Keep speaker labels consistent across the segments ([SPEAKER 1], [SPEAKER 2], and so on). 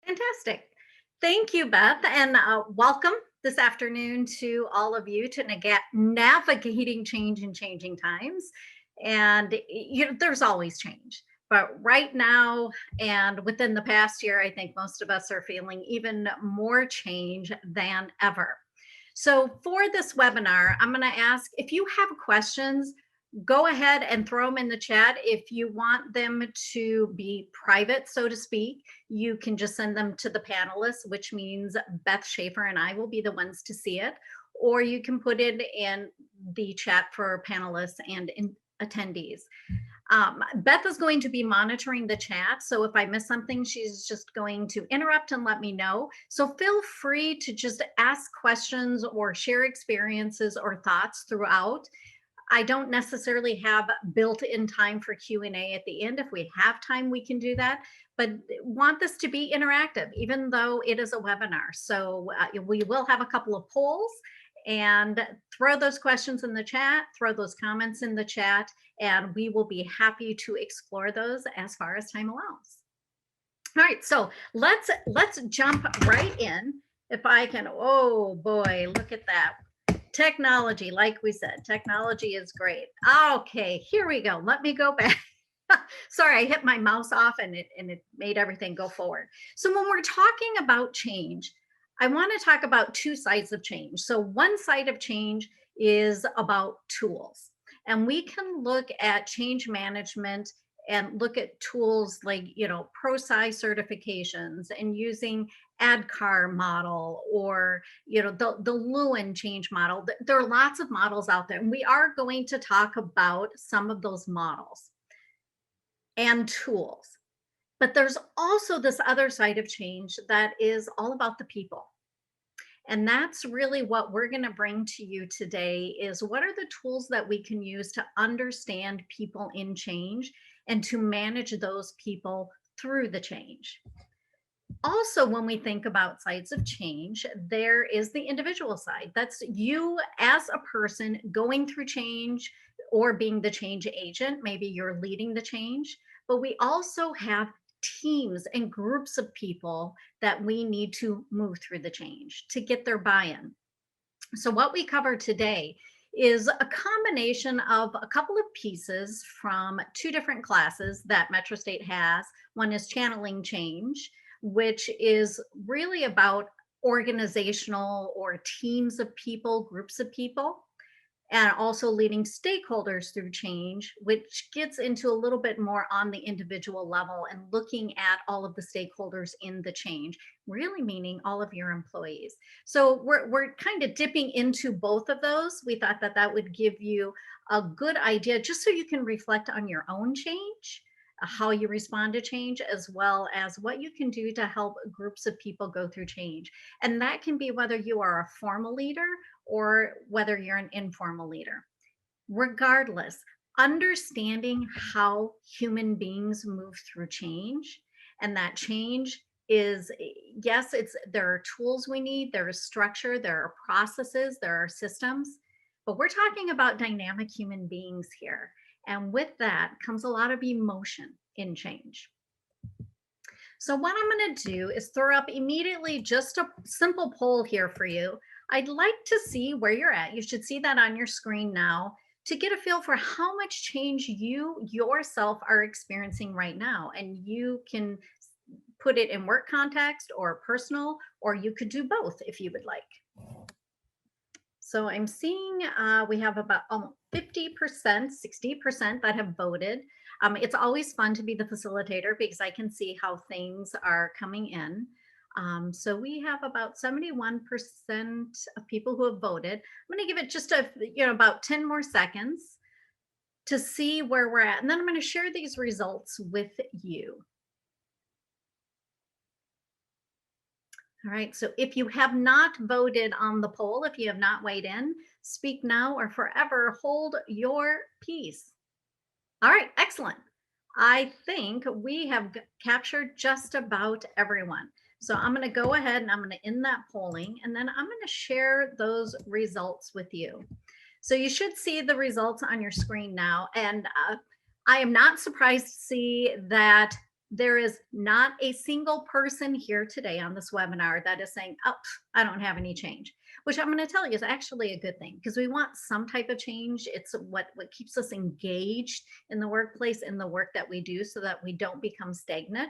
[SPEAKER 1] Fantastic. Thank you, Beth, and welcome this afternoon to all of you to navigating change in changing times. And there's always change, but right now and within the past year, I think most of us are feeling even more change than ever. So, for this webinar, I'm going to ask if you have questions, go ahead and throw them in the chat. If you want them to be private, so to speak, you can just send them to the panelists, which means Beth Schaefer and I will be the ones to see it. Or you can put it in the chat for panelists and attendees. Beth is going to be monitoring the chat. So if I miss something, she's just going to interrupt and let me know. So feel free to just ask questions or share experiences or thoughts throughout. I don't necessarily have built-in time for Q&A at the end. If we have time, we can do that, but want this to be interactive, even though it is a webinar. So we will have a couple of polls, and throw those questions in the chat, throw those comments in the chat, and we will be happy to explore those as far as time allows. All right, so let's jump right in. If I can, oh boy, look at that. Technology, like we said, technology is great. Okay, here we go. Let me go back. Sorry, I hit my mouse off and it made everything go forward. So when we're talking about change, I want to talk about two sides of change. So one side of change is about tools. And we can look at change management and look at tools like, ProSci certifications and using ADKAR model or, the Lewin change model. There are lots of models out there, and we are going to talk about some of those models and tools. But there's also this other side of change that is all about the people. And that's really what we're going to bring to you today is what are the tools that we can use to understand people in change and to manage those people through the change. Also, when we think about sides of change, there is the individual side. That's you as a person going through change or being the change agent. Maybe you're leading the change, but we also have teams and groups of people that we need to move through the change to get their buy-in. So what we cover today is a combination of a couple of pieces from two different classes that Metro State has. One is Channeling Change, which is really about organizational or teams of people, groups of people, and also leading stakeholders through change, which gets into a little bit more on the individual level and looking at all of the stakeholders in the change, really meaning all of your employees. So we're kind of dipping into both of those. We thought that that would give you a good idea just so you can reflect on your own change, how you respond to change, as well as what you can do to help groups of people go through change. And that can be whether you are a formal leader or whether you're an informal leader. Regardless, understanding how human beings move through change, and that change is, yes, there are tools we need, there is structure, there are processes, there are systems, but we're talking about dynamic human beings here. And with that comes a lot of emotion in change. So what I'm going to do is throw up immediately just a simple poll here for you. I'd like to see where you're at. You should see that on your screen now to get a feel for how much change you yourself are experiencing right now. And you can put it in work context or personal, or you could do both if you would like. So I'm seeing we have about 50%, 60% that have voted. It's always fun to be the facilitator because I can see how things are coming in. So we have about 71% of people who have voted. I'm going to give it just about 10 more seconds to see where we're at. And then I'm going to share these results with you. All right, so if you have not voted on the poll, if you have not weighed in, speak now or forever hold your peace. All right, excellent. I think we have captured just about everyone. So I'm going to go ahead and I'm going to end that polling, and then I'm going to share those results with you. So you should see the results on your screen now. And I am not surprised to see that There is not a single person here today on this webinar that is saying, oh, I don't have any change, which I'm going to tell you is actually a good thing because we want some type of change. It's what keeps us engaged in the workplace, in the work that we do, so that we don't become stagnant.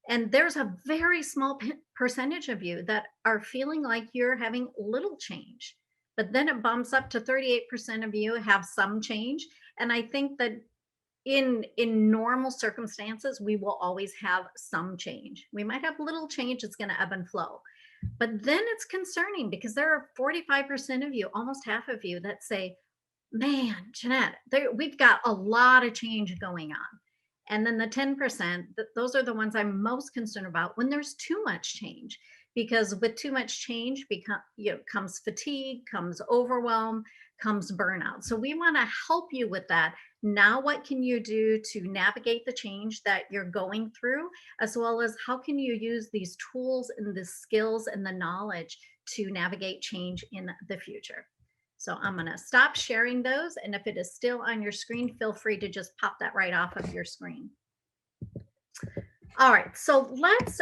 [SPEAKER 1] And there's a very small percentage of you that are feeling like you're having little change, but then it bumps up to 38% of you have some change. And I think that in normal circumstances, we will always have some change. We might have little change, it's going to ebb and flow. But then it's concerning because there are 45% of you, almost half of you, that say, man, Jeanette, we've got a lot of change going on. And then the 10%, those are the ones I'm most concerned about when there's too much change, because with too much change comes fatigue, comes overwhelm, comes burnout. So we want to help you with that. Now, what can you do to navigate the change that you're going through, as well as how can you use these tools and the skills and the knowledge to navigate change in the future? So I'm going to stop sharing those. And if it is still on your screen, feel free to just pop that right off of your screen. All right, so let's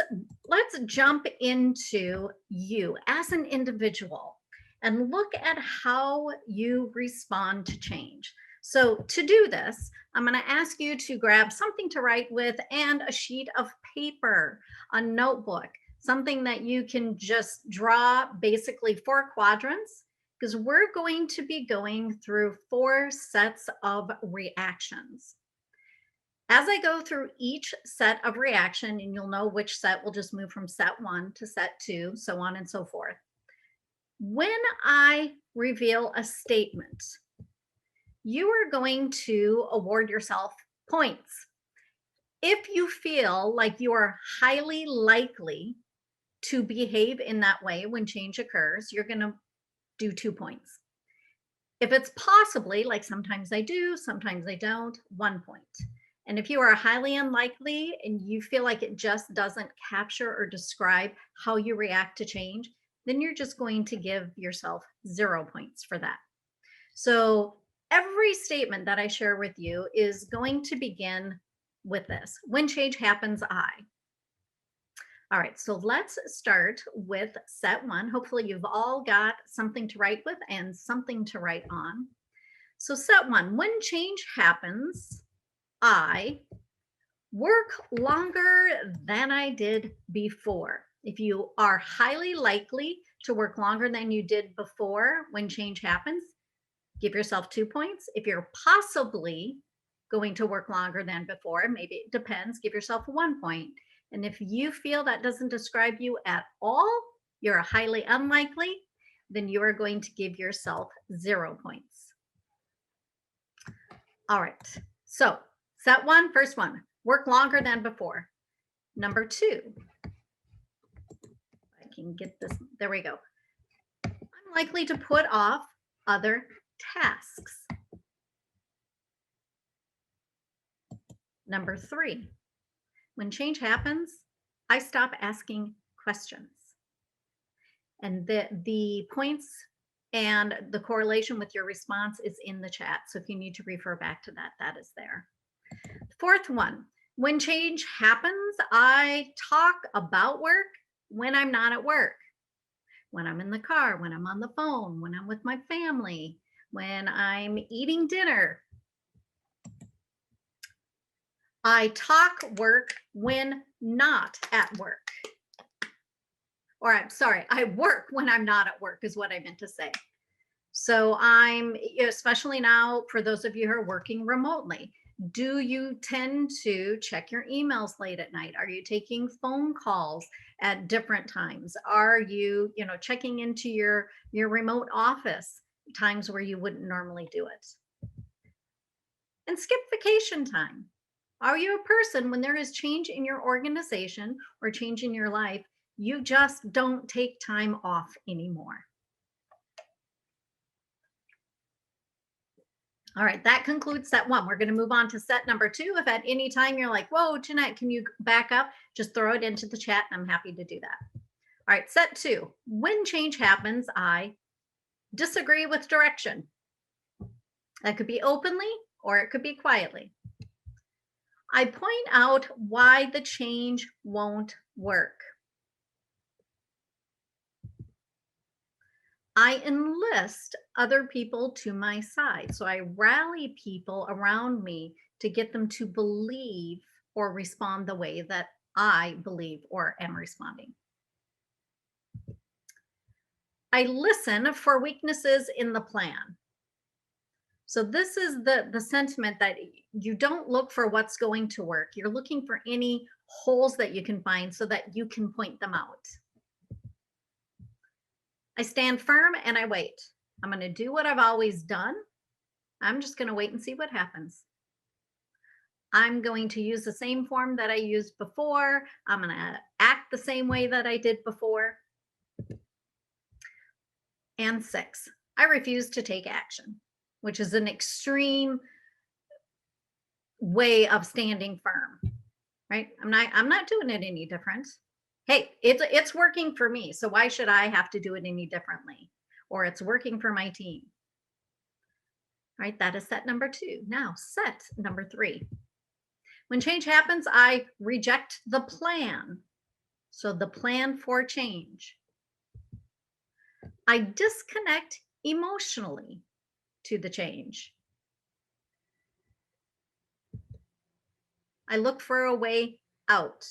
[SPEAKER 1] jump into you as an individual and look at how you respond to change. So to do this, I'm going to ask you to grab something to write with and a sheet of paper, a notebook, something that you can just draw basically 4 quadrants, because we're going to be going through 4 sets of reactions. As I go through each set of reaction, and you'll know which set will just move from set 1 to set 2, so on and so forth. When I reveal a statement, you are going to award yourself points. If you feel like you are highly likely to behave in that way when change occurs, you're going to do 2 points. If it's possibly, like sometimes I do, sometimes I don't, 1 point. And if you are highly unlikely and you feel like it just doesn't capture or describe how you react to change, then you're just going to give yourself 0 points for that. So every statement that I share with you is going to begin with this: when change happens, I. All right, so let's start with set 1. Hopefully you've all got something to write with and something to write on. So set 1, when change happens, I work longer than I did before. If you are highly likely to work longer than you did before when change happens, give yourself 2 points. If you're possibly going to work longer than before, maybe it depends, give yourself 1 point. And if you feel that doesn't describe you at all, you're highly unlikely, then you are going to give yourself 0 points. All right, so set 1, first one, work longer than before. Number 2, I can get this, there we go. I'm likely to put off other tasks. Number 3, when change happens, I stop asking questions. And the points and the correlation with your response is in the chat. So if you need to refer back to that, that is there. 4th one, when change happens, I talk about work when I'm not at work. When I'm in the car, when I'm on the phone, when I'm with my family, when I'm eating dinner. I talk work when not at work. Or I'm sorry, I work when I'm not at work is what I meant to say. So I'm, especially now for those of you who are working remotely, do you tend to check your emails late at night? Are you taking phone calls at different times? Are you, checking into your remote office times where you wouldn't normally do it? And skip vacation time. Are you a person when there is change in your organization or change in your life, you just don't take time off anymore? All right, that concludes set 1. We're going to move on to set number 2. If at any time you're like, whoa, Jeanette, can you back up? Just throw it into the chat and I'm happy to do that. All right, set 2. When change happens, I disagree with direction. That could be openly or it could be quietly. I point out why the change won't work. I enlist other people to my side. So I rally people around me to get them to believe or respond the way that I believe or am responding. I listen for weaknesses in the plan. So this is the sentiment that you don't look for what's going to work. You're looking for any holes that you can find so that you can point them out. I stand firm and I wait. I'm going to do what I've always done. I'm just going to wait and see what happens. I'm going to use the same form that I used before. I'm going to act the same way that I did before. And 6, I refuse to take action, which is an extreme way of standing firm, right? I'm not doing it any different. Hey, it's working for me, so why should I have to do it any differently? Or it's working for my team. Right? That is set number 2. Now, set number 3. When change happens, I reject the plan. So the plan for change. I disconnect emotionally to the change. I look for a way out.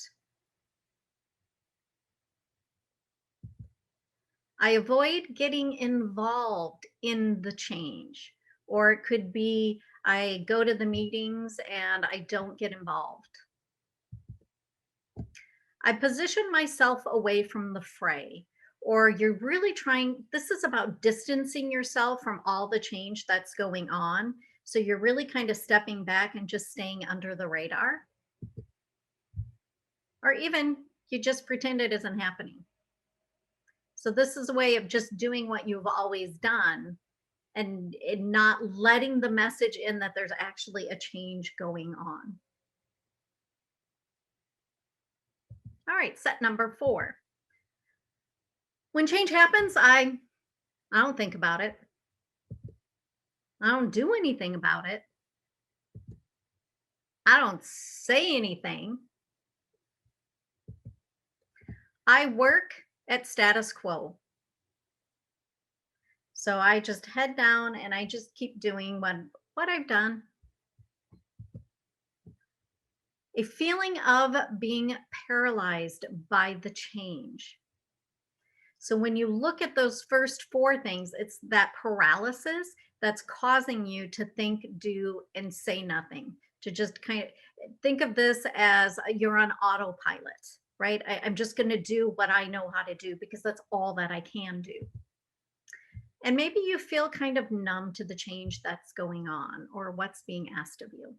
[SPEAKER 1] I avoid getting involved in the change. Or it could be I go to the meetings and I don't get involved. I position myself away from the fray, or you're really trying, this is about distancing yourself from all the change that's going on. So you're really kind of stepping back and just staying under the radar. Or even you just pretend it isn't happening. So this is a way of just doing what you've always done and not letting the message in that there's actually a change going on. All right, set number 4. When change happens, I don't think about it. I don't do anything about it. I don't say anything. I work at status quo. So I just head down and I just keep doing what I've done. A feeling of being paralyzed by the change. So when you look at those first 4 things, it's that paralysis that's causing you to think, do, and say nothing. To just kind of think of this as you're on autopilot, right? I'm just going to do what I know how to do because that's all that I can do. And maybe you feel kind of numb to the change that's going on or what's being asked of you.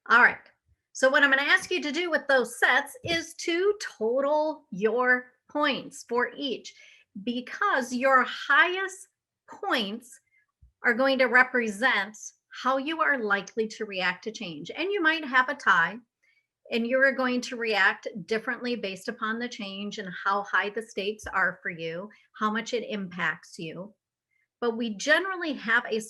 [SPEAKER 1] All right. So what I'm going to ask you to do with those sets is to total your points for each, because your highest points are going to represent how you are likely to react to change. And you might have a tie, and you're going to react differently based upon the change and how high the stakes are for you, how much it impacts you. But we generally have a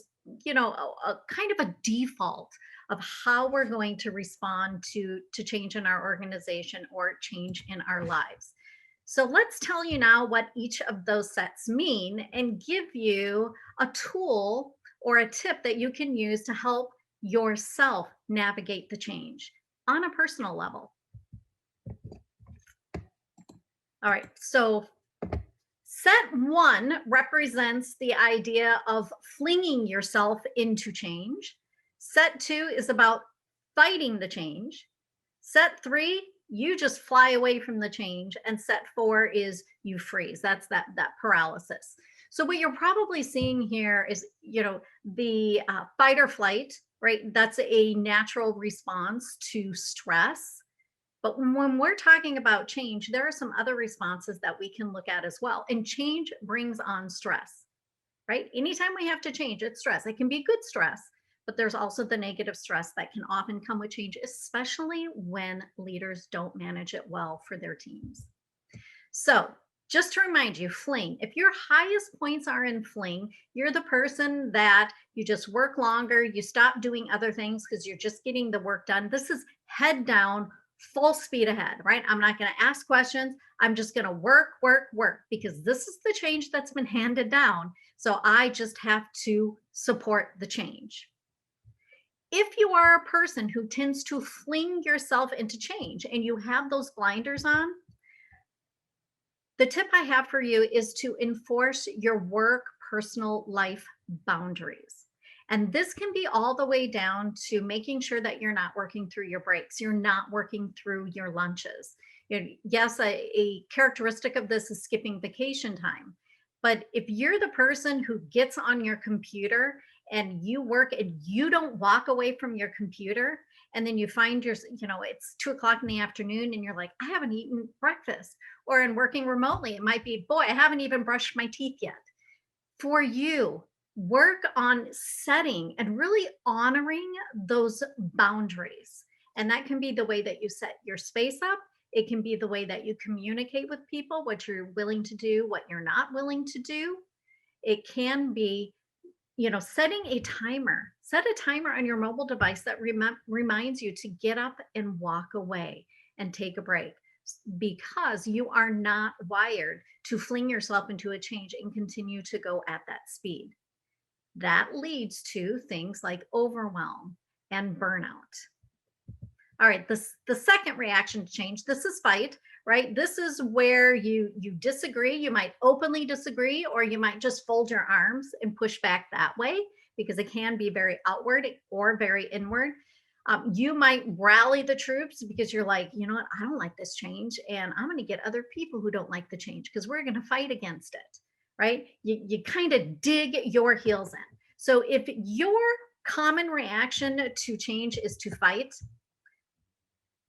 [SPEAKER 1] kind of a default of how we're going to respond to change in our organization or change in our lives. So let's tell you now what each of those sets mean and give you a tool or a tip that you can use to help yourself navigate the change on a personal level. All right, so set 1 represents the idea of flinging yourself into change. Set 2 is about fighting the change. Set 3, you just fly away from the change. And set 4 is you freeze. That's that paralysis. So what you're probably seeing here is, the fight or flight, right? That's a natural response to stress. But when we're talking about change, there are some other responses that we can look at as well. And change brings on stress, right? Anytime we have to change, it's stress. It can be good stress, but there's also the negative stress that can often come with change, especially when leaders don't manage it well for their teams. So Just to remind you, fling, if your highest points are in fling, you're the person that you just work longer, you stop doing other things because you're just getting the work done. This is head down, full speed ahead, right? I'm not going to ask questions. I'm just going to work, work, work, because this is the change that's been handed down. So I just have to support the change. If you are a person who tends to fling yourself into change and you have those blinders on, the tip I have for you is to enforce your work personal life boundaries. And this can be all the way down to making sure that you're not working through your breaks, you're not working through your lunches. Yes, a characteristic of this is skipping vacation time. But if you're the person who gets on your computer and you work and you don't walk away from your computer, and then you find it's 2 o'clock in the afternoon and you're like, I haven't eaten breakfast. Or in working remotely, it might be, boy, I haven't even brushed my teeth yet. For you, work on setting and really honoring those boundaries. And that can be the way that you set your space up. It can be the way that you communicate with people, what you're willing to do, what you're not willing to do. It can be, setting a timer. Set a timer on your mobile device that reminds you to get up and walk away and take a break, because you are not wired to fling yourself into a change and continue to go at that speed. That leads to things like overwhelm and burnout. All right, the second reaction to change, this is fight, right? This is where you disagree. You might openly disagree, or you might just fold your arms and push back that way, because it can be very outward or very inward. You might rally the troops because you're like, you know what, I don't like this change, and I'm going to get other people who don't like the change because we're going to fight against it, right? You kind of dig your heels in. So if your common reaction to change is to fight,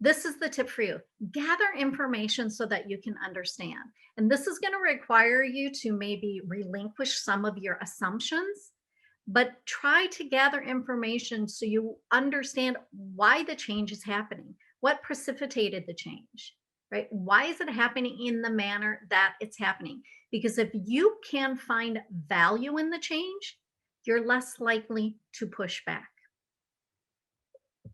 [SPEAKER 1] this is the tip for you. Gather information so that you can understand. And this is going to require you to maybe relinquish some of your assumptions, but try to gather information so you understand why the change is happening, what precipitated the change, right? Why is it happening in the manner that it's happening? Because if you can find value in the change, you're less likely to push back.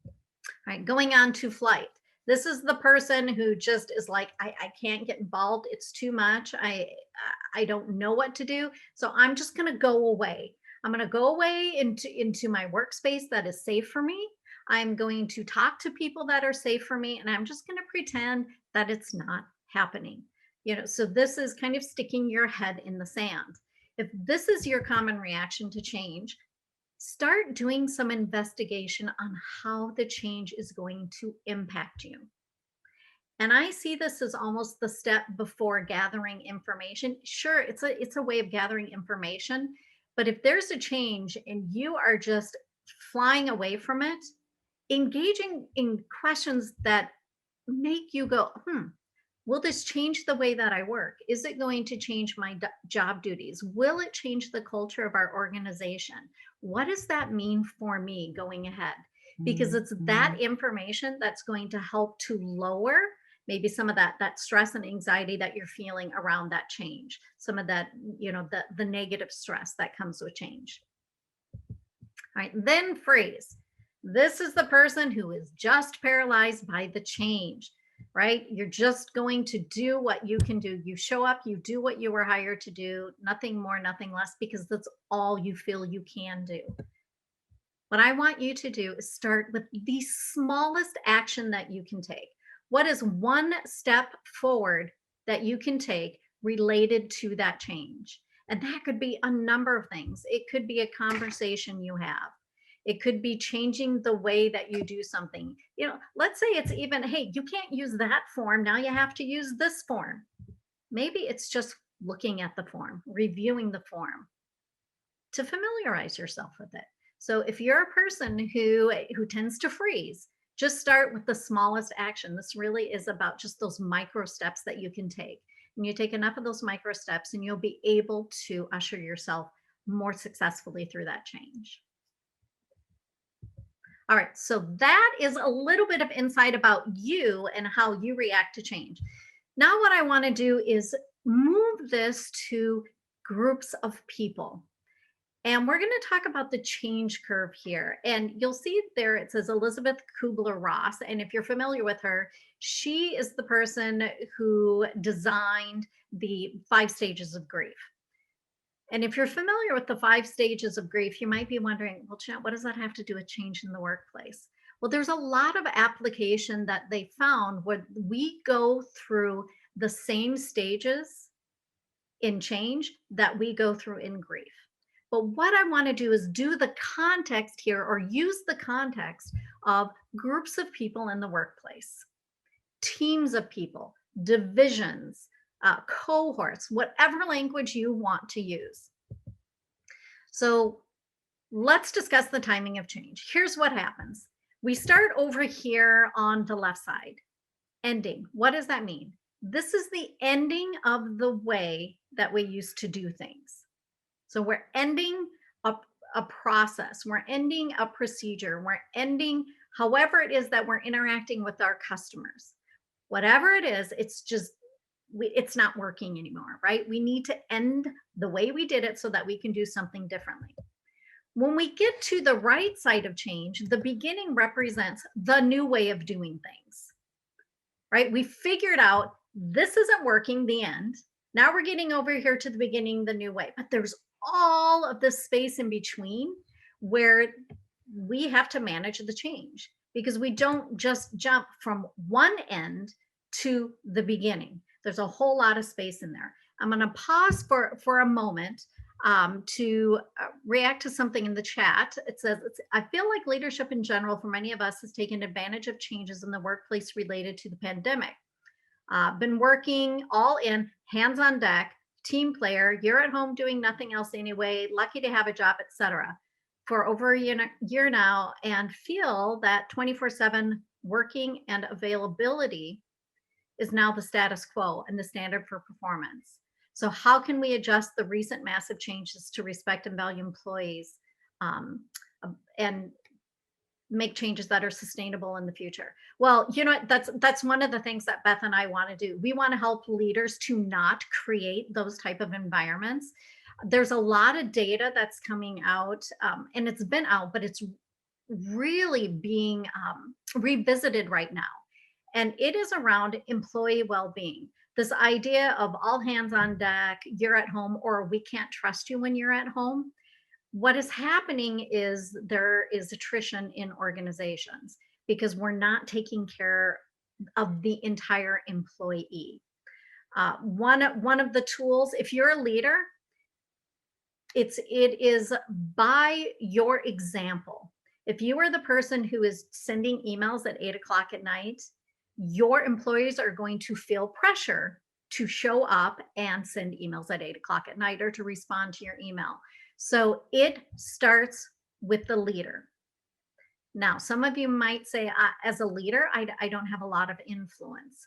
[SPEAKER 1] All right, going on to flight. This is the person who just is like, I can't get involved. It's too much. I don't know what to do. So I'm just going to go away. I'm going to go away into my workspace that is safe for me. I'm going to talk to people that are safe for me, and I'm just going to pretend that it's not happening. So this is kind of sticking your head in the sand. If this is your common reaction to change, start doing some investigation on how the change is going to impact you. And I see this as almost the step before gathering information. Sure, it's a way of gathering information, but if there's a change and you are just flying away from it, engaging in questions that make you go, will this change the way that I work? Is it going to change my job duties? Will it change the culture of our organization? What does that mean for me going ahead? Because it's that information that's going to help to lower maybe some of that stress and anxiety that you're feeling around that change, some of that, the negative stress that comes with change. All right, then freeze. This is the person who is just paralyzed by the change, right? You're just going to do what you can do. You show up, you do what you were hired to do, nothing more, nothing less, because that's all you feel you can do. What I want you to do is start with the smallest action that you can take. What is one step forward that you can take related to that change? And that could be a number of things. It could be a conversation you have. It could be changing the way that you do something. Let's say it's even, hey, you can't use that form. Now you have to use this form. Maybe it's just looking at the form, reviewing the form to familiarize yourself with it. So if you're a person who tends to freeze, just start with the smallest action. This really is about just those micro steps that you can take. And you take enough of those micro steps and you'll be able to usher yourself more successfully through that change. All right, so that is a little bit of insight about you and how you react to change. Now what I want to do is move this to groups of people. And we're going to talk about the change curve here. And you'll see there it says Elizabeth Kubler-Ross. And if you're familiar with her, she is the person who designed the 5 stages of grief. And if you're familiar with the 5 stages of grief, you might be wondering, well, Jeanette, what does that have to do with change in the workplace? Well, there's a lot of application that they found where we go through the same stages in change that we go through in grief. But what I want to do is do the context here, or use the context of groups of people in the workplace, teams of people, divisions, cohorts, whatever language you want to use. So let's discuss the timing of change. Here's what happens. We start over here on the left side, ending. What does that mean? This is the ending of the way that we used to do things. So we're ending a process, we're ending a procedure, we're ending however it is that we're interacting with our customers. Whatever it is, it's not working anymore, right? We need to end the way we did it so that we can do something differently. When we get to the right side of change, the beginning represents the new way of doing things, right? We figured out this isn't working, the end. Now we're getting over here to the beginning, the new way, but there's all of this space in between where we have to manage the change, because we don't just jump from one end to the beginning. There's a whole lot of space in there. I'm going to pause for a moment to react to something in the chat. It says, I feel like leadership in general for many of us has taken advantage of changes in the workplace related to the pandemic. Been working all in, hands on deck, team player, you're at home doing nothing else anyway, lucky to have a job, etc. for over a year now, and feel that 24/7 working and availability is now the status quo and the standard for performance. So how can we adjust the recent massive changes to respect and value employees, and make changes that are sustainable in the future? Well, that's one of the things that Beth and I want to do. We want to help leaders to not create those type of environments. There's a lot of data that's coming out, and it's been out, but it's really being revisited right now. And it is around employee well-being. This idea of all hands on deck, you're at home, or we can't trust you when you're at home. What is happening is there is attrition in organizations because we're not taking care of the entire employee. One of the tools, if you're a leader, it is by your example. If you are the person who is sending emails at 8 o'clock at night, your employees are going to feel pressure to show up and send emails at 8 o'clock at night, or to respond to your email. So it starts with the leader. Now, some of you might say, as a leader, I don't have a lot of influence.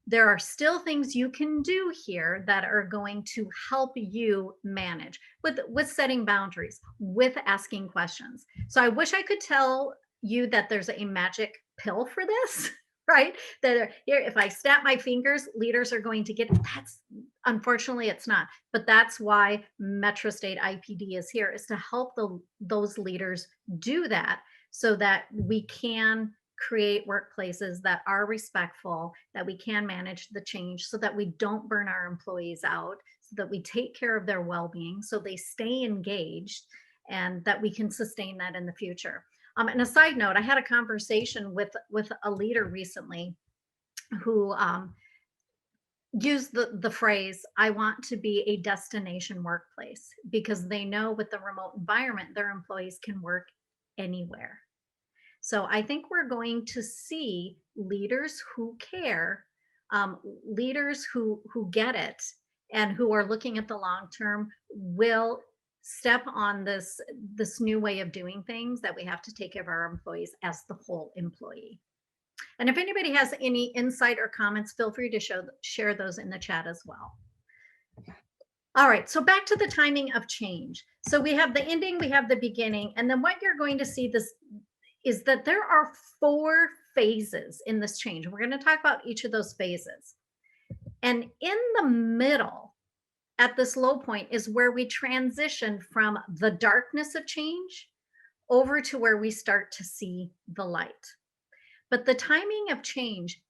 [SPEAKER 1] There are still things you can do here that are going to help you manage with setting boundaries, with asking questions. So I wish I could tell you that there's a magic pill for this, right? That here, if I snap my fingers, leaders are going to get it. That's, unfortunately, it's not. But that's why Metro State IPD is here, is to help those leaders do that, so that we can create workplaces that are respectful, that we can manage the change, so that we don't burn our employees out, so that we take care of their well-being, so they stay engaged, and that we can sustain that in the future. And a side note, I had a conversation with a leader recently who used the phrase, I want to be a destination workplace, because they know with the remote environment, their employees can work anywhere. So I think we're going to see leaders who care, leaders who get it, and who are looking at the long term will step on this new way of doing things, that we have to take care of our employees as the whole employee. And if anybody has any insight or comments, feel free to share those in the chat as well. All right, so back to the timing of change. So we have the ending, we have the beginning, and then what you're going to see is that there are 4 phases in this change. We're going to talk about each of those phases. And in the middle, at this low point, is where we transition from the darkness of change over to where we start to see the light. But the timing of change,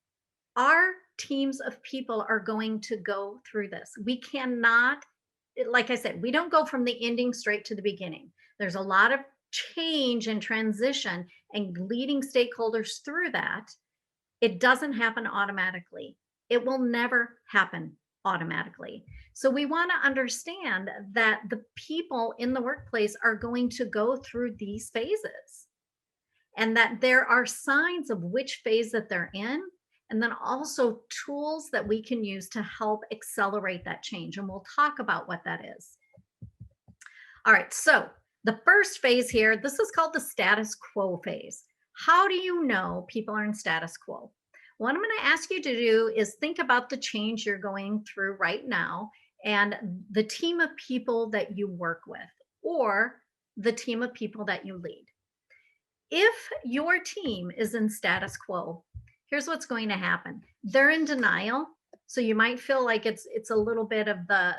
[SPEAKER 1] our teams of people are going to go through this. We cannot, like I said, we don't go from the ending straight to the beginning. There's a lot of change and transition and leading stakeholders through that. It doesn't happen automatically. It will never happen automatically. So we want to understand that the people in the workplace are going to go through these phases and that there are signs of which phase that they're in, and then also tools that we can use to help accelerate that change. And we'll talk about what that is. All right, so the first phase here, this is called the status quo phase. How do you know people are in status quo? What I'm going to ask you to do is think about the change you're going through right now and the team of people that you work with or the team of people that you lead. If your team is in status quo, here's what's going to happen. They're in denial. So you might feel like it's a little bit of the,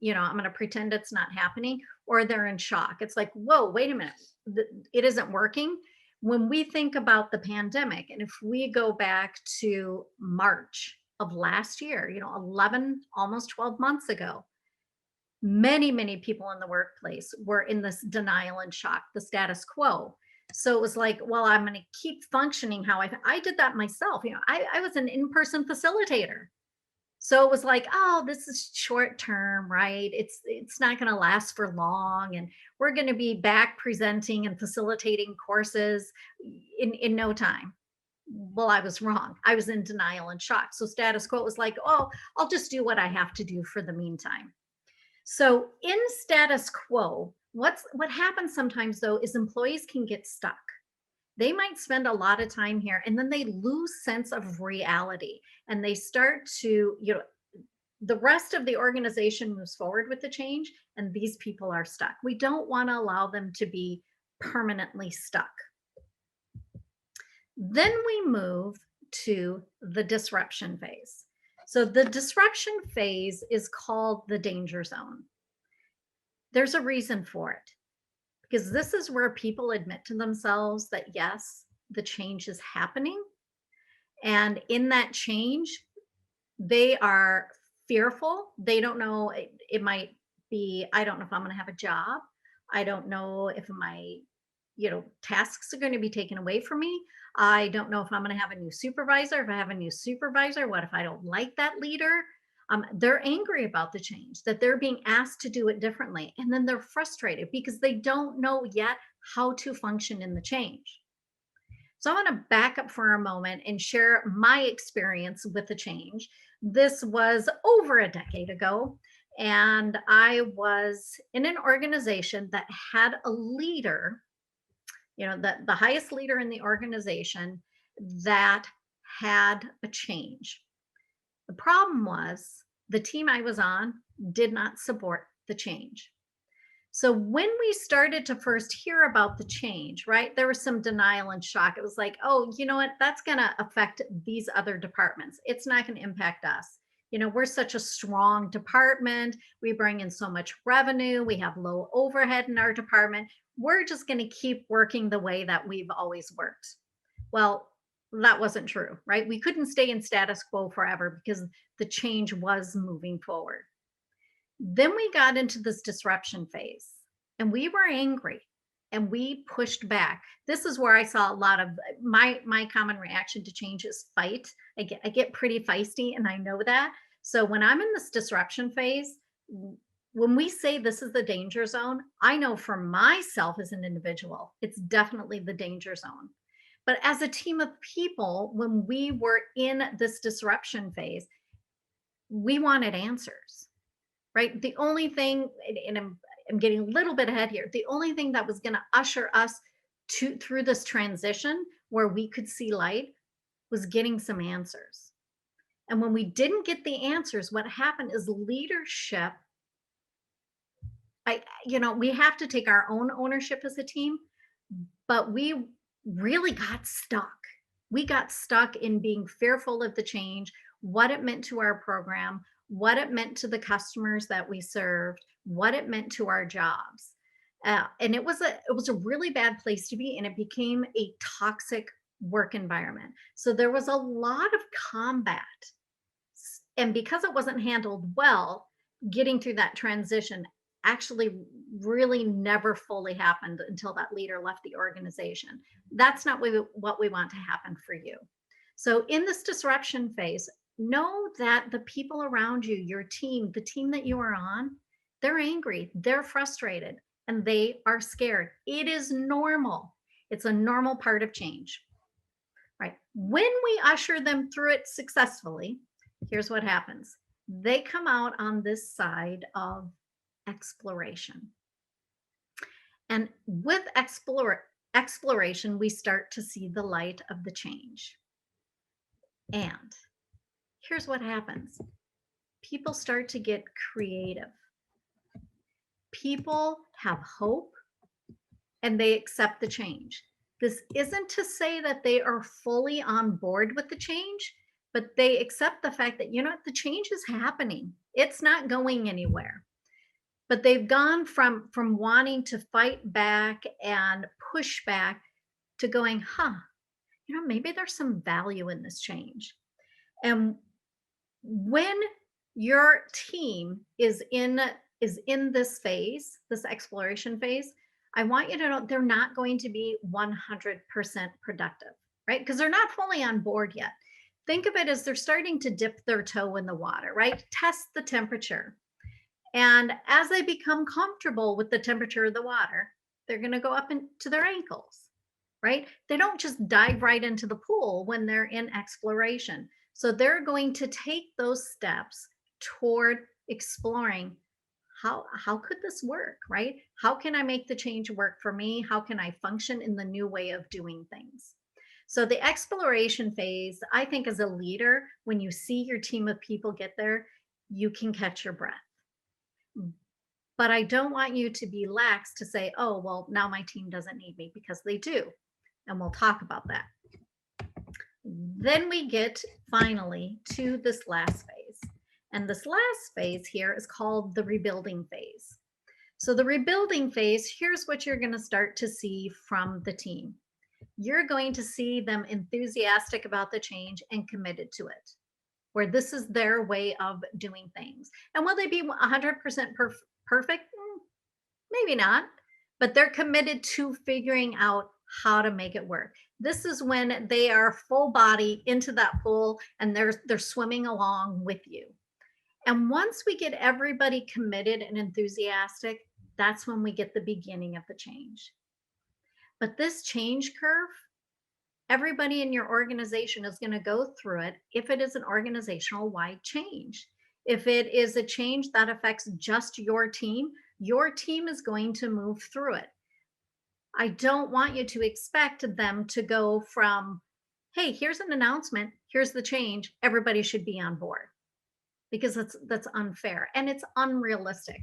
[SPEAKER 1] I'm going to pretend it's not happening, or they're in shock. It's like, whoa, wait a minute. It isn't working. When we think about the pandemic, and if we go back to March of last year, 11, almost 12 months ago, many people in the workplace were in this denial and shock, the status quo. So it was like, well, I'm going to keep functioning how I did that myself. I was an in-person facilitator. So it was like, oh, this is short term, right? It's not going to last for long. And we're going to be back presenting and facilitating courses in no time. Well, I was wrong. I was in denial and shock. So status quo was like, oh, I'll just do what I have to do for the meantime. So in status quo, what happens sometimes though is employees can get stuck. They might spend a lot of time here and then they lose sense of reality and they start to, the rest of the organization moves forward with the change and these people are stuck. We don't want to allow them to be permanently stuck. Then we move to the disruption phase. So the disruption phase is called the danger zone. There's a reason for it, because this is where people admit to themselves that, yes, the change is happening. And in that change, they are fearful. They don't know, it might be, I don't know if I'm going to have a job. I don't know if my, tasks are going to be taken away from me. I don't know if I'm going to have a new supervisor. If I have a new supervisor, what if I don't like that leader? They're angry about the change, that they're being asked to do it differently. And then they're frustrated because they don't know yet how to function in the change. So I want to back up for a moment and share my experience with the change. This was over a decade ago, and I was in an organization that had a leader, the highest leader in the organization that had a change. The problem was the team I was on did not support the change. So when we started to first hear about the change, right, there was some denial and shock. It was like, oh, you know what, that's going to affect these other departments. It's not going to impact us. We're such a strong department. We bring in so much revenue. We have low overhead in our department. We're just going to keep working the way that we've always worked. Well, that wasn't true, right? We couldn't stay in status quo forever because the change was moving forward. Then we got into this disruption phase and we were angry and we pushed back. This is where I saw a lot of my common reaction to change is fight. I get pretty feisty and I know that. So when I'm in this disruption phase, when we say this is the danger zone, I know for myself as an individual, it's definitely the danger zone. But as a team of people, when we were in this disruption phase, we wanted answers, right? The only thing, and I'm getting a little bit ahead here, the only thing that was going to usher us through this transition where we could see light was getting some answers. And when we didn't get the answers, what happened is leadership, we have to take our own ownership as a team, but we really got stuck. We got stuck in being fearful of the change. what it meant to our program, what it meant to the customers that we served, what it meant to our jobs. And it was a really bad place to be, and it became a toxic work environment. So there was a lot of combat, and because it wasn't handled well, getting through that transition actually really never fully happened until that leader left the organization. That's not what we want to happen for you. So in this disruption phase, know that the people around you, your team, the team that you are on, they're angry, they're frustrated, and they are scared. It is normal. It's a normal part of change, right? When we usher them through it successfully, here's what happens. They come out on this side of exploration. And with exploration, we start to see the light of the change. And here's what happens. People start to get creative. People have hope and they accept the change. This isn't to say that they are fully on board with the change, but they accept the fact that, the change is happening. It's not going anywhere. But they've gone from wanting to fight back and push back to going, maybe there's some value in this change. And when your team is in this phase, this exploration phase, I want you to know they're not going to be 100% productive, right? Because they're not fully on board yet. Think of it as they're starting to dip their toe in the water, right? Test the temperature. And as they become comfortable with the temperature of the water, they're going to go up into their ankles, right? They don't just dive right into the pool when they're in exploration. So they're going to take those steps toward exploring how could this work, right? How can I make the change work for me? How can I function in the new way of doing things? So the exploration phase, I think as a leader, when you see your team of people get there, you can catch your breath. But I don't want you to be lax to say, oh, well, now my team doesn't need me, because they do. And we'll talk about that. Then we get finally to this last phase. And this last phase here is called the rebuilding phase. So the rebuilding phase, here's what you're going to start to see from the team. You're going to see them enthusiastic about the change and committed to it, where this is their way of doing things. And will they be 100% perfect? Maybe not, but they're committed to figuring out how to make it work. This is when they are full body into that pool and they're swimming along with you. And once we get everybody committed and enthusiastic, that's when we get the beginning of the change. But this change curve, everybody in your organization is going to go through it if it is an organizational wide change. If it is a change that affects just your team is going to move through it. I don't want you to expect them to go from, hey, here's an announcement, here's the change, everybody should be on board, because that's unfair and it's unrealistic.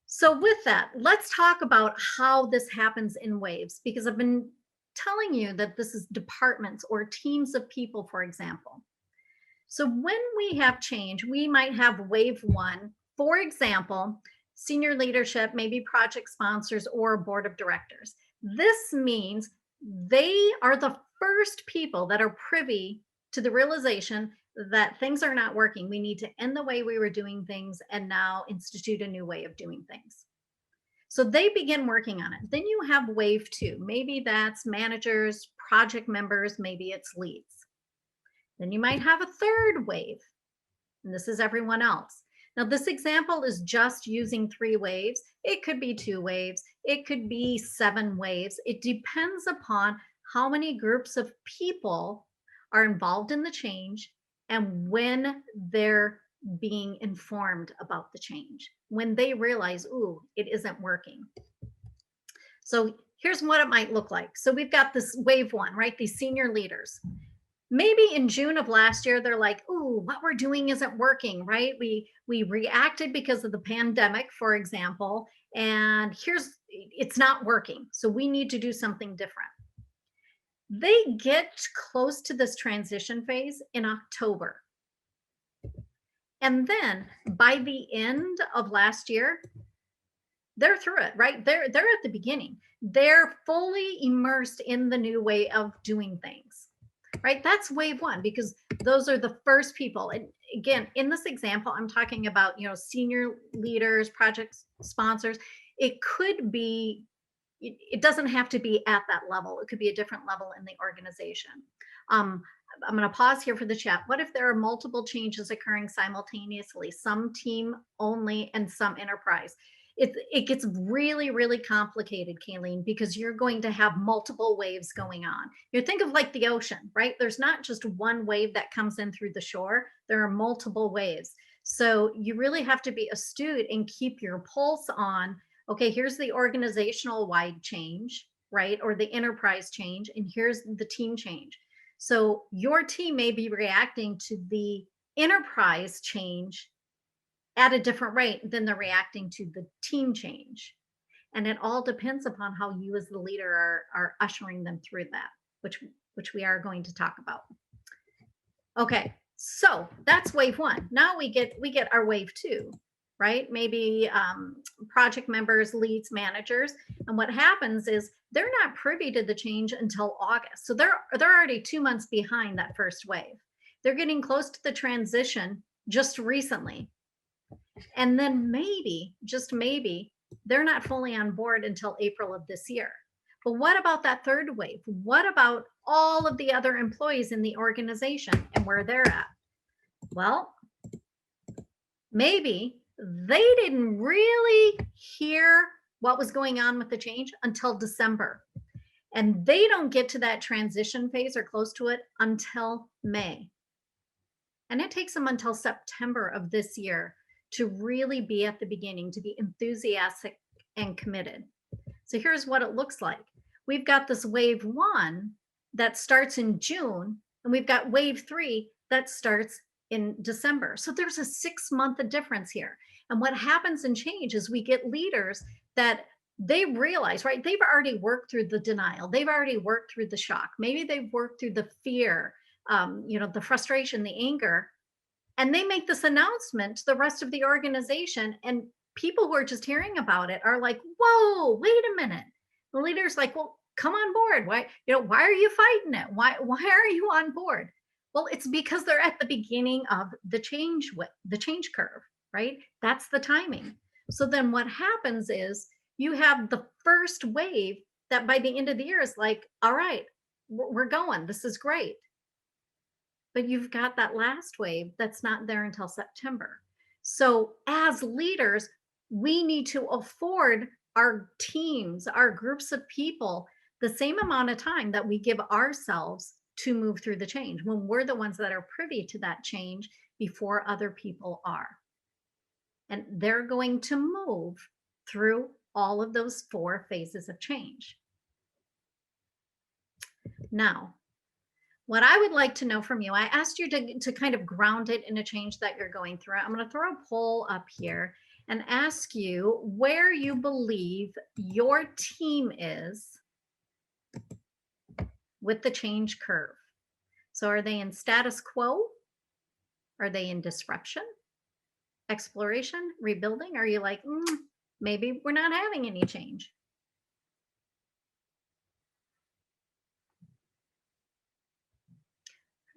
[SPEAKER 1] So with that, let's talk about how this happens in waves, because I've been telling you that this is departments or teams of people, for example. So when we have change, we might have wave one, for example, senior leadership, maybe project sponsors or board of directors. This means they are the first people that are privy to the realization that things are not working. We need to end the way we were doing things and now institute a new way of doing things. So they begin working on it. Then you have wave two. Maybe that's managers, project members, maybe it's leads. Then you might have a third wave, and this is everyone else. Now, this example is just using 3 waves. It could be 2 waves. It could be 7 waves. It depends upon how many groups of people are involved in the change and when they're being informed about the change, when they realize, ooh, it isn't working. So here's what it might look like. So we've got this wave one, right? These senior leaders. Maybe in June of last year, they're like, ooh, what we're doing isn't working, right? We reacted because of the pandemic, for example, and it's not working. So we need to do something different. They get close to this transition phase in October. And then by the end of last year, they're through it, right? They're at the beginning. They're fully immersed in the new way of doing things. Right? That's wave one because those are the first people. And again, in this example, I'm talking about, senior leaders, project sponsors. It could be, it doesn't have to be at that level. It could be a different level in the organization. I'm going to pause here for the chat. What if there are multiple changes occurring simultaneously, some team only and some enterprise? It gets really, really complicated, Kayleen, because you're going to have multiple waves going on. You think of like the ocean, right? There's not just one wave that comes in through the shore. There are multiple waves. So you really have to be astute and keep your pulse on, okay, here's the organizational wide change, right? Or the enterprise change, and here's the team change. So your team may be reacting to the enterprise change at a different rate than they're reacting to the team change. And it all depends upon how you as the leader are ushering them through that, which we are going to talk about. Okay, so that's wave one. Now we get our wave two, right? Maybe project members, leads, managers. And what happens is they're not privy to the change until August. So they're already 2 months behind that first wave. They're getting close to the transition just recently. And then maybe, just maybe, they're not fully on board until April of this year. But what about that third wave? What about all of the other employees in the organization and where they're at? Well, maybe they didn't really hear what was going on with the change until December. And they don't get to that transition phase or close to it until May. And it takes them until September of this year to really be at the beginning, to be enthusiastic and committed. So here's what it looks like. We've got this wave one that starts in June, and we've got wave three that starts in December. So there's a 6-month difference here. And what happens in change is we get leaders that they realize, right? They've already worked through the denial. They've already worked through the shock. Maybe they've worked through the fear, the frustration, the anger, and they make this announcement to the rest of the organization, and people who are just hearing about it are like, whoa, wait a minute. The leader's like, well, come on board. Why are you fighting it? Why are you on board? Well, it's because they're at the beginning of the change curve, right? That's the timing. So then what happens is you have the first wave that by the end of the year is like, all right, we're going. This is great. But you've got that last wave that's not there until September. So as leaders, we need to afford our teams, our groups of people, the same amount of time that we give ourselves to move through the change when we're the ones that are privy to that change before other people are. And they're going to move through all of those 4 phases of change. Now, what I would like to know from you, I asked you to kind of ground it in a change that you're going through. I'm going to throw a poll up here and ask you where you believe your team is with the change curve. So are they in status quo? Are they in disruption, exploration, rebuilding? Are you like, maybe we're not having any change?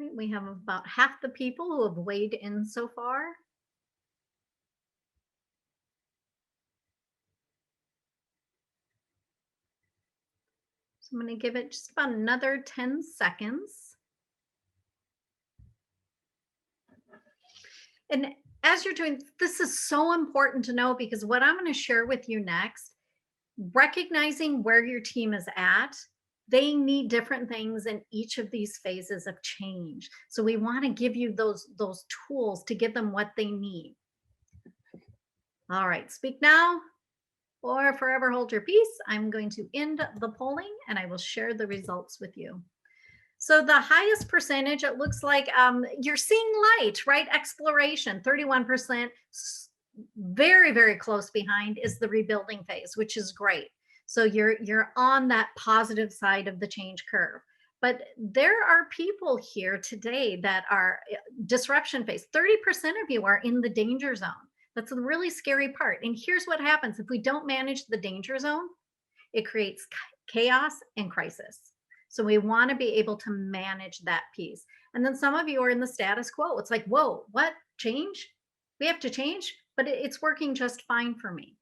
[SPEAKER 1] Right, we have about half the people who have weighed in so far. So I'm going to give it just about another 10 seconds. And as you're doing, this is so important to know because what I'm going to share with you next, recognizing where your team is at, they need different things in each of these phases of change. So we want to give you those tools to give them what they need. All right, speak now or forever hold your peace. I'm going to end the polling and I will share the results with you. So the highest percentage, it looks like you're seeing light, right? Exploration, 31%. Very, very close behind is the rebuilding phase, which is great. So you're on that positive side of the change curve. But there are people here today that are disruption phase. 30% of you are in the danger zone. That's the really scary part. And here's what happens if we don't manage the danger zone, it creates chaos and crisis. So we want to be able to manage that piece. And then some of you are in the status quo. It's like, whoa, what? Change? We have to change, but it's working just fine for me.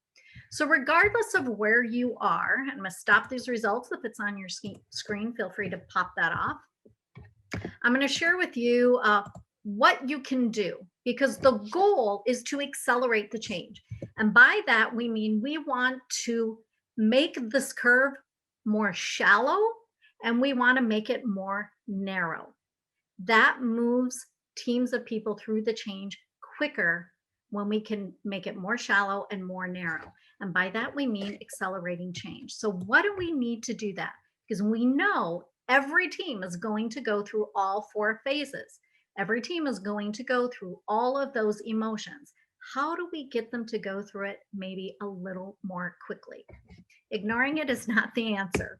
[SPEAKER 1] So regardless of where you are, I'm going to stop these results. If it's on your screen, feel free to pop that off. I'm going to share with you what you can do, because the goal is to accelerate the change. And by that, we mean we want to make this curve more shallow, and we want to make it more narrow. That moves teams of people through the change quicker when we can make it more shallow and more narrow. And by that, we mean accelerating change. So what do we need to do that? Because we know every team is going to go through all 4 phases. Every team is going to go through all of those emotions. How do we get them to go through it maybe a little more quickly? Ignoring it is not the answer.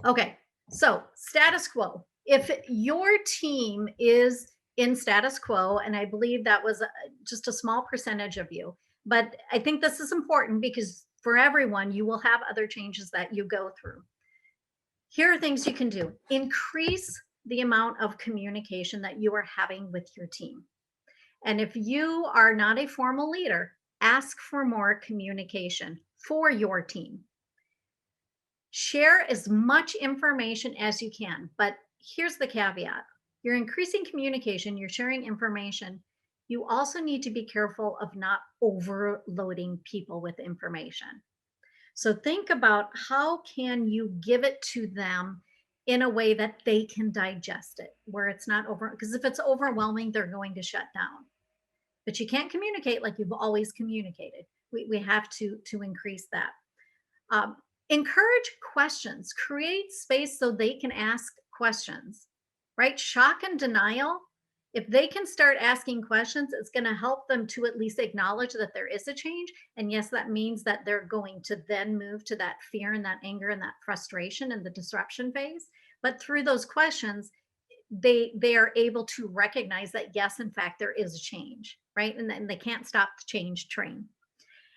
[SPEAKER 1] Okay, so status quo. If your team is in status quo, and I believe that was just a small percentage of you, but I think this is important because for everyone, you will have other changes that you go through. Here are things you can do. Increase the amount of communication that you are having with your team. And if you are not a formal leader, ask for more communication for your team. Share as much information as you can, but here's the caveat. You're increasing communication, you're sharing information. You also need to be careful of not overloading people with information. So think about how can you give it to them in a way that they can digest it, where it's not over, because if it's overwhelming, they're going to shut down. But you can't communicate like you've always communicated. We have to increase that. Encourage questions, create space so they can ask questions, right? Shock and denial. If they can start asking questions, it's going to help them to at least acknowledge that there is a change. And yes, that means that they're going to then move to that fear and that anger and that frustration and the disruption phase. But through those questions, they are able to recognize that, yes, in fact, there is a change, right? And then they can't stop the change train.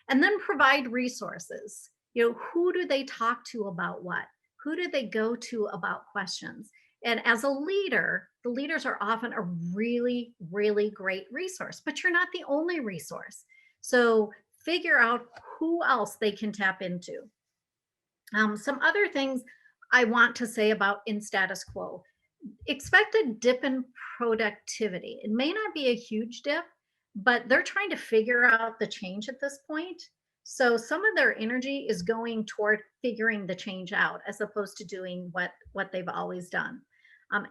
[SPEAKER 1] And then provide resources. Who do they talk to about what? Who do they go to about questions? And as a leader, the leaders are often a really, really great resource, but you're not the only resource. So figure out who else they can tap into. Some other things I want to say about in status quo. Expect a dip in productivity. It may not be a huge dip, but they're trying to figure out the change at this point. So some of their energy is going toward figuring the change out as opposed to doing what they've always done.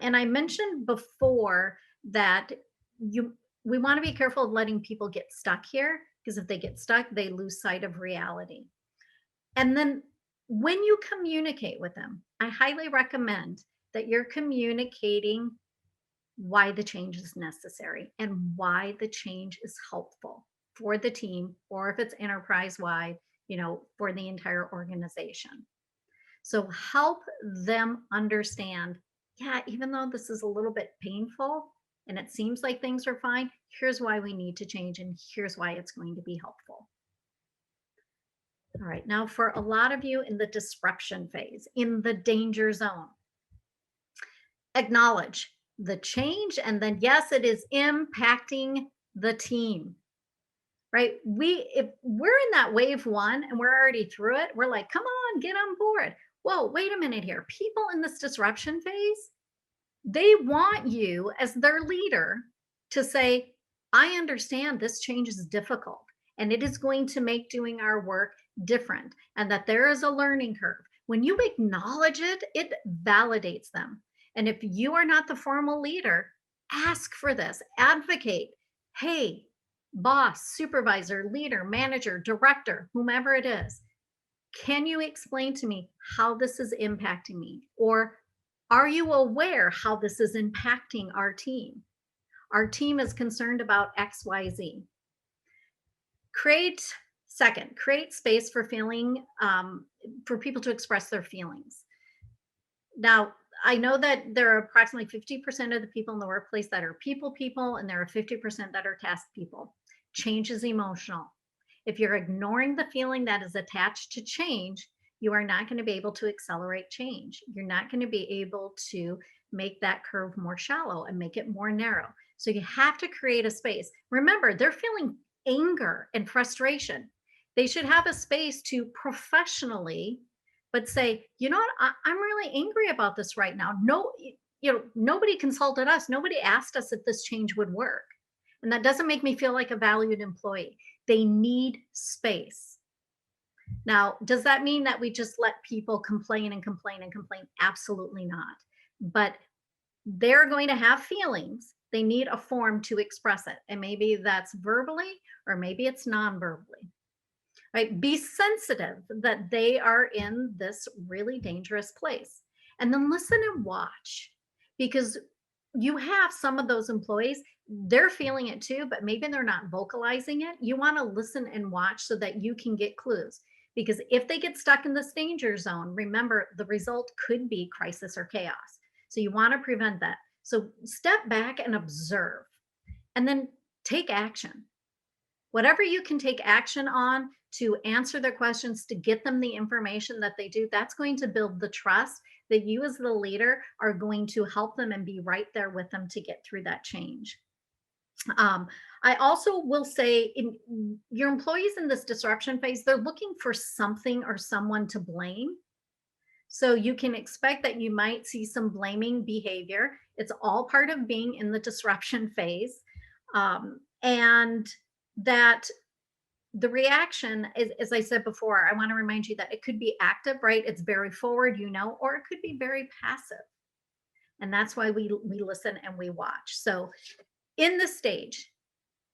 [SPEAKER 1] And I mentioned before that we want to be careful of letting people get stuck here, because if they get stuck, they lose sight of reality. And then when you communicate with them, I highly recommend that you're communicating why the change is necessary and why the change is helpful for the team, or if it's enterprise wide, for the entire organization. So help them understand, yeah, even though this is a little bit painful and it seems like things are fine, here's why we need to change and here's why it's going to be helpful. All right, now for a lot of you in the disruption phase, in the danger zone, acknowledge the change, and then yes, it is impacting the team, right? If we're in that wave 1 and we're already through it, we're like, come on, get on board. Whoa, wait a minute here. People in this disruption phase, they want you as their leader to say, I understand this change is difficult and it is going to make doing our work different, and that there is a learning curve. When you acknowledge it, it validates them. And if you are not the formal leader, ask for this, advocate. Hey, boss, supervisor, leader, manager, director, whomever it is, can you explain to me how this is impacting me? Or are you aware how this is impacting our team? Our team is concerned about XYZ. Create space for for people to express their feelings. Now, I know that there are approximately 50% of the people in the workplace that are people, and there are 50% that are task people. Change is emotional. If you're ignoring the feeling that is attached to change, you are not going to be able to accelerate change. You're not going to be able to make that curve more shallow and make it more narrow. So you have to create a space. Remember, they're feeling anger and frustration. They should have a space to professionally but say, you know what, I'm really angry about this right now. No, nobody consulted us. Nobody asked us if this change would work. And that doesn't make me feel like a valued employee. They need space. Now, does that mean that we just let people complain and complain and complain? Absolutely not. But they're going to have feelings. They need a form to express it. And maybe that's verbally or maybe it's non verbally. Right? Be sensitive that they are in this really dangerous place. And then listen and watch because you have some of those employees, they're feeling it too, but maybe they're not vocalizing it. You want to listen and watch so that you can get clues. Because if they get stuck in this danger zone, remember the result could be crisis or chaos. So you want to prevent that. So step back and observe and then take action. Whatever you can take action on to answer their questions, to get them the information that they do, that's going to build the trust that you as the leader are going to help them and be right there with them to get through that change. I also will say your employees in this disruption phase, they're looking for something or someone to blame. So you can expect that you might see some blaming behavior. It's all part of being in the disruption phase. And that the reaction is, as I said before, I want to remind you that it could be active, right? It's very forward, or it could be very passive. And that's why we listen and we watch. So in this stage,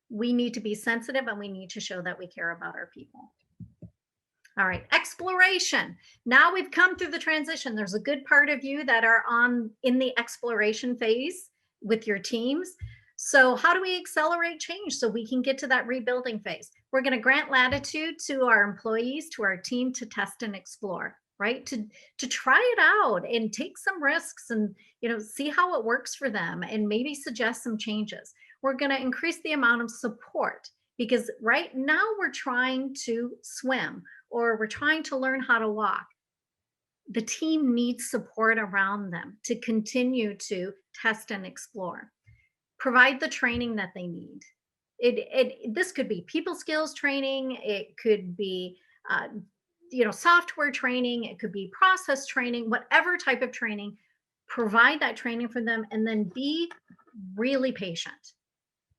[SPEAKER 1] we need to be sensitive and we need to show that we care about our people. All right, exploration. Now we've come through the transition. There's a good part of you that are in the exploration phase with your teams. So how do we accelerate change so we can get to that rebuilding phase? We're going to grant latitude to our employees, to our team to test and explore, right? To try it out and take some risks and, see how it works for them and maybe suggest some changes. We're going to increase the amount of support because right now we're trying to swim or we're trying to learn how to walk. The team needs support around them to continue to test and explore. Provide the training that they need. This could be people skills training. It could be, software training. It could be process training, whatever type of training. Provide that training for them and then be really patient,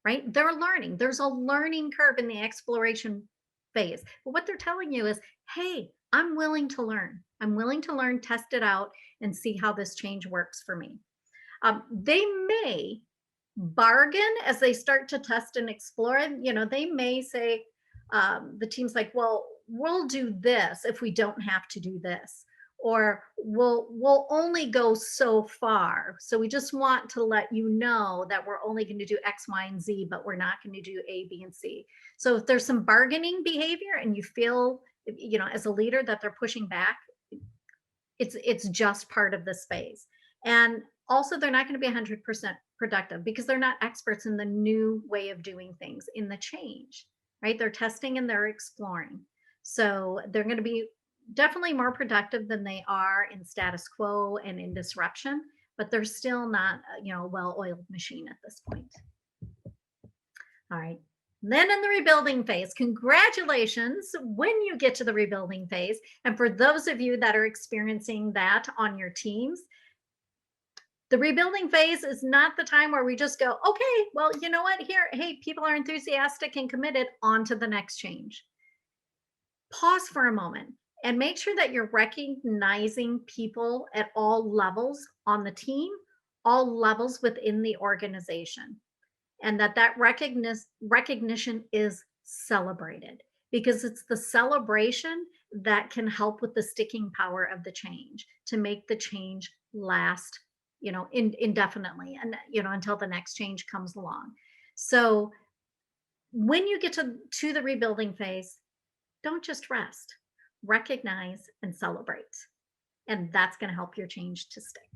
[SPEAKER 1] right? They're learning. There's a learning curve in the exploration phase. But what they're telling you is, hey, I'm willing to learn. I'm willing to learn, test it out, and see how this change works for me. They may bargain as they start to test and explore. They may say, the team's like, well, we'll do this if we don't have to do this. Or we'll only go so far. So we just want to let you know that we're only going to do X, Y, and Z, but we're not going to do A, B, and C. So if there's some bargaining behavior and you feel, as a leader that they're pushing back, it's just part of this phase. And also they're not going to be 100% productive because they're not experts in the new way of doing things, in the change, right? They're testing and they're exploring. So they're going to be definitely more productive than they are in status quo and in disruption, but they're still not, a well-oiled machine at this point. All right. Then in the rebuilding phase, congratulations when you get to the rebuilding phase. And for those of you that are experiencing that on your teams, the rebuilding phase is not the time where we just go, okay, well, you know what, hey, people are enthusiastic and committed, on to the next change. Pause for a moment and make sure that you're recognizing people at all levels on the team, all levels within the organization, and that recognition is celebrated, because it's the celebration that can help with the sticking power of the change to make the change last, indefinitely, and until the next change comes along. So when you get to the rebuilding phase, don't just rest, recognize and celebrate. And that's going to help your change to stick.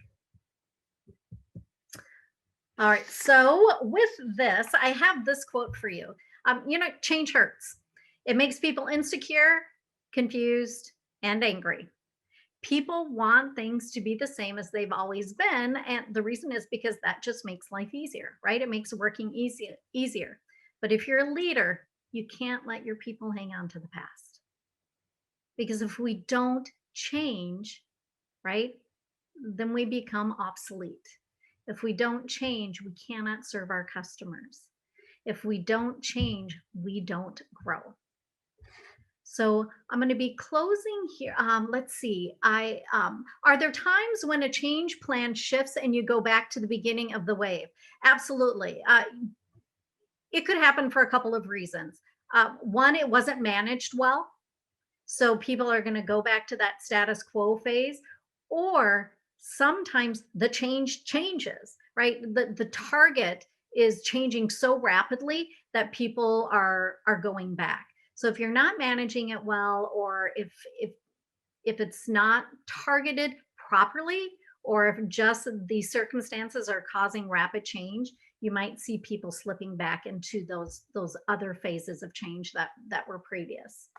[SPEAKER 1] All right. So with this, I have this quote for you. Change hurts. It makes people insecure, confused, and angry. People want things to be the same as they've always been. And the reason is because that just makes life easier, right? It makes working easier. But if you're a leader, you can't let your people hang on to the past. Because if we don't change, right, then we become obsolete. If we don't change, we cannot serve our customers. If we don't change, we don't grow. So I'm going to be closing here. Let's see. Are there times when a change plan shifts and you go back to the beginning of the wave? Absolutely. It could happen for a couple of reasons. One, it wasn't managed well. So people are going to go back to that status quo phase, or sometimes the change changes, right? The target is changing so rapidly that people are going back. So if you're not managing it well, or if it's not targeted properly, or if just the circumstances are causing rapid change, you might see people slipping back into those other phases of change that were previous.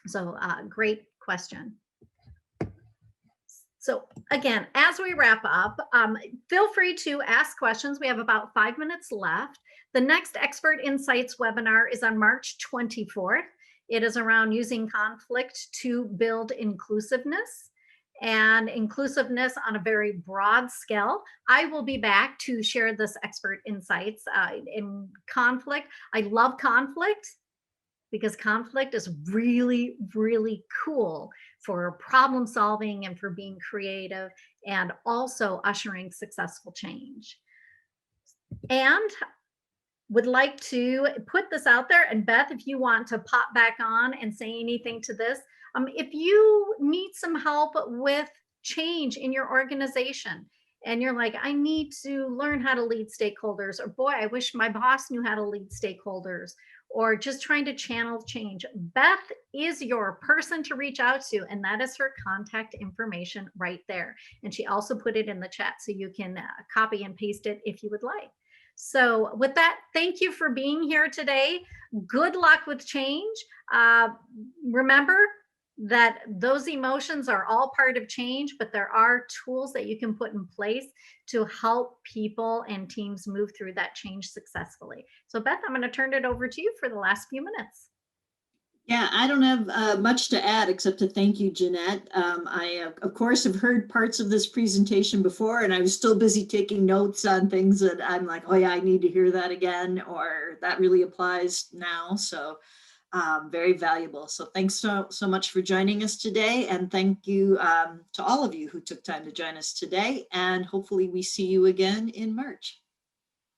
[SPEAKER 1] So great question. So again, as we wrap up, feel free to ask questions. We have about 5 minutes left. The next Expert Insights webinar is on March 24th. It is around using conflict to build inclusiveness, and inclusiveness on a very broad scale. I will be back to share this Expert Insights in conflict. I love conflict, because conflict is really, really cool for problem solving and for being creative, and also ushering successful change. And would like to put this out there. And Beth, if you want to pop back on and say anything to this, if you need some help with change in your organization, and you're like, I need to learn how to lead stakeholders, or boy, I wish my boss knew how to lead stakeholders, or just trying to channel change, Beth is your person to reach out to, and that is her contact information right there. And she also put it in the chat, so you can copy and paste it if you would like. So with that, thank you for being here today. Good luck with change. Remember that those emotions are all part of change, but there are tools that you can put in place to help people and teams move through that change successfully. So Beth, I'm going to turn it over to you for the last few minutes.
[SPEAKER 2] Yeah, I don't have much to add except to thank you, Jeanette. I, of course, have heard parts of this presentation before, and I was still busy taking notes on things that I'm like, oh yeah, I need to hear that again, or that really applies now. So very valuable. So thanks so much for joining us today. And thank you to all of you who took time to join us today. And hopefully we see you again in March.